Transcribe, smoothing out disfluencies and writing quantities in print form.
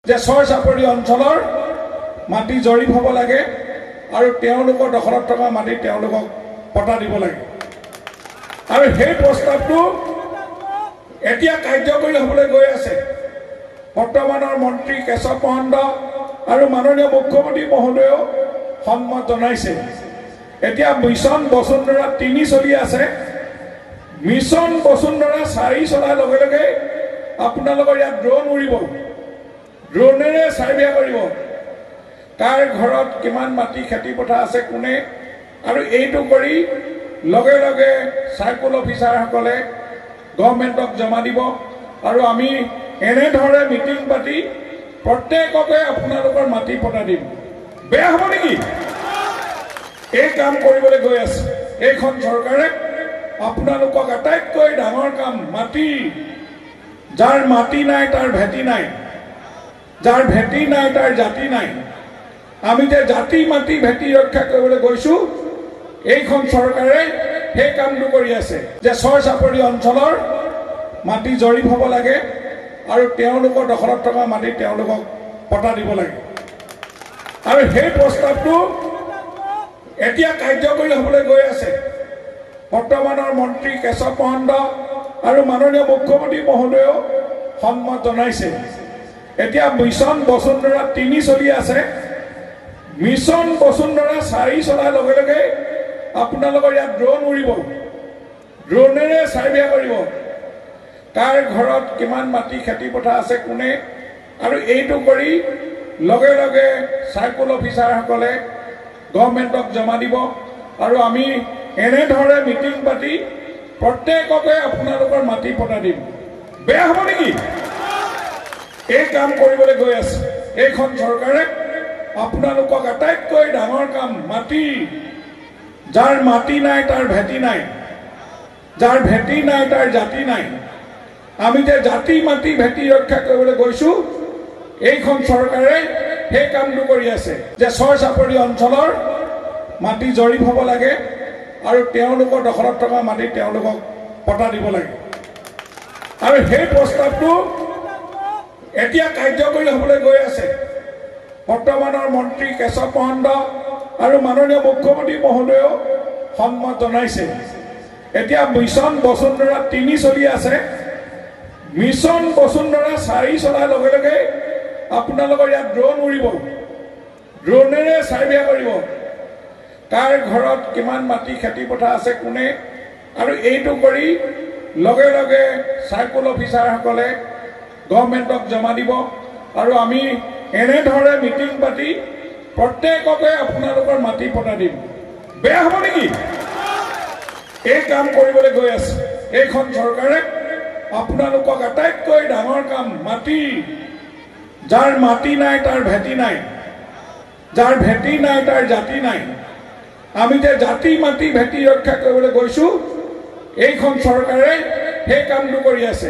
যে ছয় চাপৰি অঞ্চলৰ মাটি জৰীপ হ'ব লাগে আৰু তেওঁলোকৰ দখলত থকা মাটি তেওঁলোকক পটা দিব লাগে আৰু সেই প্ৰস্তাৱটো এতিয়া কাৰ্যকৰী হ'বলৈ গৈ আছে বৰ্তমানৰ মন্ত্ৰী কেশৱ মহন্ত আৰু মাননীয় মুখ্যমন্ত্ৰী মহোদয়েও সন্মত জনাইছে এতিয়া মিছন বসুন্ধৰা 3 চলি আছে মিছন বসুন্ধৰা 4 চলাৰ লগে লগে আপোনালোকৰ ইয়াত ড্ৰোন উৰিব ড্ৰোনেৰে সাৰ্ভে কৰিব কাৰ ঘৰত কিমান মাটি খেতি পথাৰ আছে কোনে আৰু এইটো কৰি লগে লগে সাৰ্কুল অফিচাৰসকলে গভৰ্ণমেণ্টক জমা দিব আৰু আমি এনেধৰণে মিটিং পাতি প্ৰত্যেককে আপোনালোকৰ মাটি পটা দিম বেয়া হ'ব নেকি এই কাম কৰিবলৈ গৈ আছে এইখন চৰকাৰে আপোনালোকক আটাইতকৈ ডাঙৰ কাম মাটি যাৰ মাটি নাই তাৰ ভেটি নাই যাৰ ভেটি নাই তাৰ জাতি নাই আমি যে জাতি মাটি ভেটি ৰক্ষা কৰিবলৈ গৈছো এইখন চৰকাৰে সেই কামটো কৰি আছে যে ছয় চাপৰি অঞ্চলৰ মাটি জৰীপ হ'ব লাগে আৰু তেওঁলোকৰ দখলত থকা মাটি তেওঁলোকক পটা দিব লাগে আৰু সেই প্ৰস্তাৱটো এতিয়া কাৰ্যকৰী হ'বলৈ গৈ আছে বৰ্তমানৰ মন্ত্ৰী কেশৱ মহন্ত আৰু মাননীয় মুখ্যমন্ত্ৰী মহোদয়েও সন্মত জনাইছে এতিয়া মিছন বসুন্ধৰা 3 চলি আছে মিছন বসুন্ধৰা 4 চলাৰ লগে লগে আপোনালোকৰ ইয়াত ড্ৰোন উৰিব ড্ৰোনেৰে সাৰ্ভে কৰিব কাৰ ঘৰত কিমান মাটি খেতি পথাৰ আছে কোনে আৰু এইটো কৰি লগে লগে সাৰ্কুল অফিচাৰসকলে গভৰ্ণমেণ্টক জমা দিব আৰু আমি এনেধৰণে মিটিং পাতি প্ৰত্যেককে আপোনালোকৰ মাটি পটা দিম বেয়া হ'ব নেকি এই কাম কৰিবলৈ গৈ আছে এইখন চৰকাৰে আপোনালোকক আটাইতকৈ ডাঙৰ কাম মাটি যাৰ মাটি নাই তাৰ ভেটি নাই যাৰ ভেটি নাই তাৰ জাতি নাই আমি যে জাতি মাটি ভেটি ৰক্ষা কৰিবলৈ গৈছো এইখন চৰকাৰে সেই কামটো কৰি আছে যে ছয় চাপৰি অঞ্চলৰ মাটি জৰীপ হ'ব লাগে আৰু তেওঁলোকৰ দখলত থকা মাটি তেওঁলোকক পটা দিব লাগে আৰু সেই প্ৰস্তাৱটো এতিয়া কাৰ্যকৰী হ'বলৈ গৈ আছে বৰ্তমানৰ মন্ত্ৰী কেশৱ মহন্ত আৰু মাননীয় মুখ্যমন্ত্ৰী মহোদয়েও সন্মত জনাইছে এতিয়া মিছন বসুন্ধৰা 3 চলি আছে মিছন বসুন্ধৰা 4 চলাৰ লগে লগে আপোনালোকৰ ইয়াত ড্ৰোন উৰিব ড্ৰোনেৰে সাৰ্ভে কৰিব কাৰ ঘৰত কিমান মাটি খেতি পথাৰ আছে কোনে আৰু এইটো কৰি লগে লগে সাৰ্কুল অফিচাৰসকলে গভৰ্ণমেণ্টক জমা দিব আৰু আমি এনেধৰণে মিটিং পাতি প্ৰত্যেককে আপোনালোকৰ মাটি পটা দিম বেয়া হ'ব নেকি এই কাম কৰিবলৈ গৈ আছে এইখন চৰকাৰে আপোনালোকক আটাইতকৈ ডাঙৰ কাম মাটি যাৰ মাটি নাই তাৰ ভেটি নাই যাৰ ভেটি নাই তাৰ জাতি নাই আমি যে জাতি মাটি ভেটি ৰক্ষা কৰিবলৈ গৈছো এইখন চৰকাৰে সেই কামটো কৰি আছে